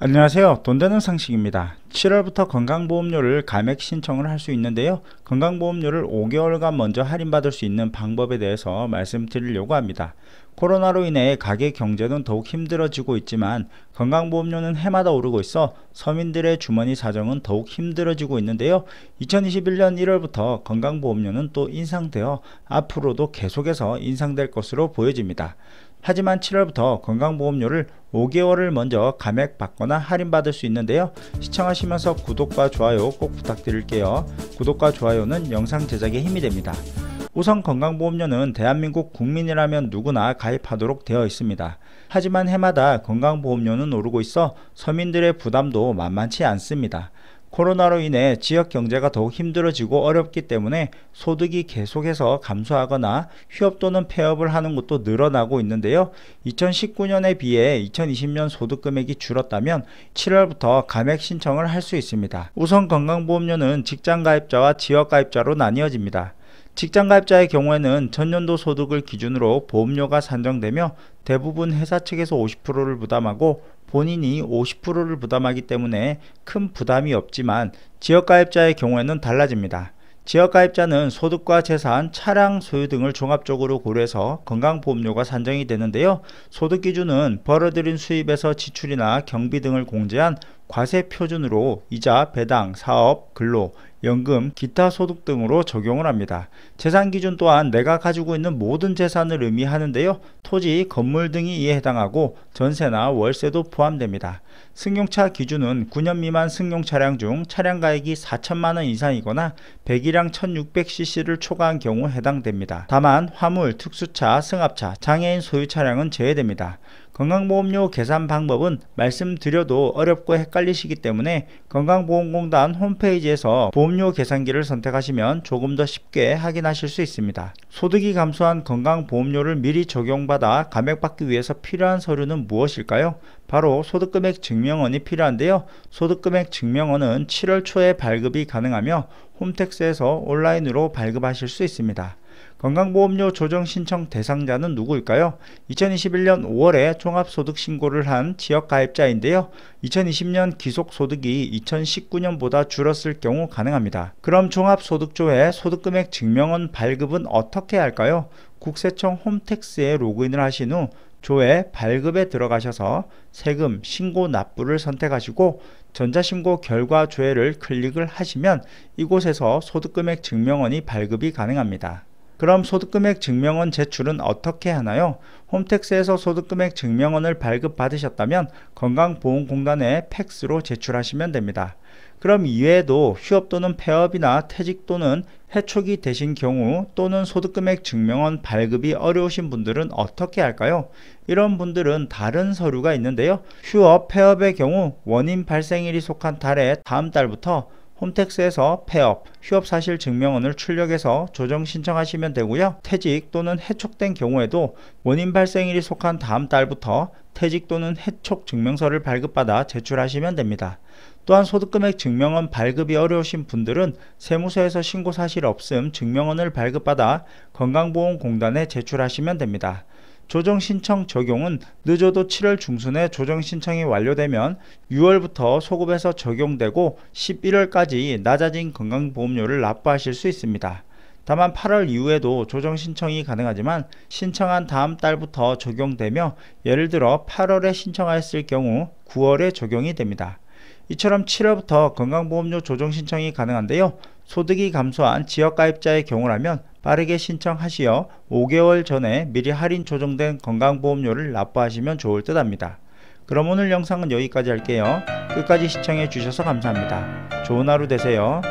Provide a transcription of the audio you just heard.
안녕하세요. 돈 되는 상식입니다. 7월부터 건강보험료를 감액 신청을 할 수 있는데요. 건강보험료를 5개월간 먼저 할인받을 수 있는 방법에 대해서 말씀드리려고 합니다. 코로나로 인해 가계 경제는 더욱 힘들어지고 있지만 건강보험료는 해마다 오르고 있어 서민들의 주머니 사정은 더욱 힘들어지고 있는데요. 2021년 1월부터 건강보험료는 또 인상되어 앞으로도 계속해서 인상될 것으로 보여집니다. 하지만 7월부터 건강보험료를 5개월을 먼저 감액받거나 할인받을 수 있는데요. 시청하시면서 구독과 좋아요 꼭 부탁드릴게요. 구독과 좋아요는 영상 제작에 힘이 됩니다. 우선 건강보험료는 대한민국 국민이라면 누구나 가입하도록 되어 있습니다. 하지만 해마다 건강보험료는 오르고 있어 서민들의 부담도 만만치 않습니다. 코로나로 인해 지역 경제가 더욱 힘들어지고 어렵기 때문에 소득이 계속해서 감소하거나 휴업 또는 폐업을 하는 곳도 늘어나고 있는데요. 2019년에 비해 2020년 소득금액이 줄었다면 7월부터 감액 신청을 할 수 있습니다. 우선 건강보험료는 직장가입자와 지역가입자로 나뉘어집니다. 직장가입자의 경우에는 전년도 소득을 기준으로 보험료가 산정되며 대부분 회사 측에서 50%를 부담하고 본인이 50%를 부담하기 때문에 큰 부담이 없지만 지역가입자의 경우에는 달라집니다. 지역가입자는 소득과 재산, 차량 소유 등을 종합적으로 고려해서 건강보험료가 산정이 되는데요. 소득기준은 벌어들인 수입에서 지출이나 경비 등을 공제한 과세표준으로 이자, 배당, 사업, 근로, 연금, 기타 소득 등으로 적용을 합니다. 재산기준 또한 내가 가지고 있는 모든 재산을 의미하는데요. 토지, 건물 등이 이에 해당하고 전세나 월세도 포함됩니다. 승용차 기준은 9년 미만 승용 차량 중 차량 가액이 4천만원 이상이거나 배기량 1600cc를 초과한 경우 해당됩니다. 다만 화물, 특수차, 승합차, 장애인 소유 차량은 제외됩니다. 건강보험료 계산 방법은 말씀드려도 어렵고 헷갈리시기 때문에 건강보험공단 홈페이지에서 보험료 계산기를 선택하시면 조금 더 쉽게 확인하실 수 있습니다. 소득이 감소한 건강보험료를 미리 적용받아 감액받기 위해서 필요한 서류는 무엇일까요? 바로 소득금액 증명원이 필요한데요. 소득금액 증명원은 7월 초에 발급이 가능하며 홈택스에서 온라인으로 발급하실 수 있습니다. 건강보험료 조정 신청 대상자는 누구일까요? 2021년 5월에 종합소득신고를 한 지역가입자인데요. 2020년 기속소득이 2019년보다 줄었을 경우 가능합니다. 그럼 종합소득조회 소득금액 증명원 발급은 어떻게 할까요? 국세청 홈택스에 로그인을 하신 후 조회 발급에 들어가셔서 세금 신고 납부를 선택하시고 전자신고 결과 조회를 클릭을 하시면 이곳에서 소득금액 증명원이 발급이 가능합니다. 그럼 소득금액 증명원 제출은 어떻게 하나요? 홈택스에서 소득금액 증명원을 발급받으셨다면 건강보험공단에 팩스로 제출하시면 됩니다. 그럼 이외에도 휴업 또는 폐업이나 퇴직 또는 해촉이 되신 경우 또는 소득금액 증명원 발급이 어려우신 분들은 어떻게 할까요? 이런 분들은 다른 서류가 있는데요. 휴업, 폐업의 경우 원인 발생일이 속한 달의 다음 달부터 홈택스에서 폐업, 휴업 사실 증명원을 출력해서 조정 신청하시면 되고요. 퇴직 또는 해촉된 경우에도 원인 발생일이 속한 다음 달부터 퇴직 또는 해촉 증명서를 발급받아 제출하시면 됩니다. 또한 소득금액 증명원 발급이 어려우신 분들은 세무서에서 신고 사실 없음 증명원을 발급받아 건강보험공단에 제출하시면 됩니다. 조정 신청 적용은 늦어도 7월 중순에 조정 신청이 완료되면 6월부터 소급해서 적용되고 11월까지 낮아진 건강보험료를 납부하실 수 있습니다. 다만 8월 이후에도 조정 신청이 가능하지만 신청한 다음 달부터 적용되며 예를 들어 8월에 신청하였을 경우 9월에 적용이 됩니다. 이처럼 7월부터 건강보험료 조정 신청이 가능한데요. 소득이 감소한 지역가입자의 경우라면 빠르게 신청하시어 5개월 전에 미리 할인 조정된 건강보험료를 납부하시면 좋을 듯 합니다. 그럼 오늘 영상은 여기까지 할게요. 끝까지 시청해 주셔서 감사합니다. 좋은 하루 되세요.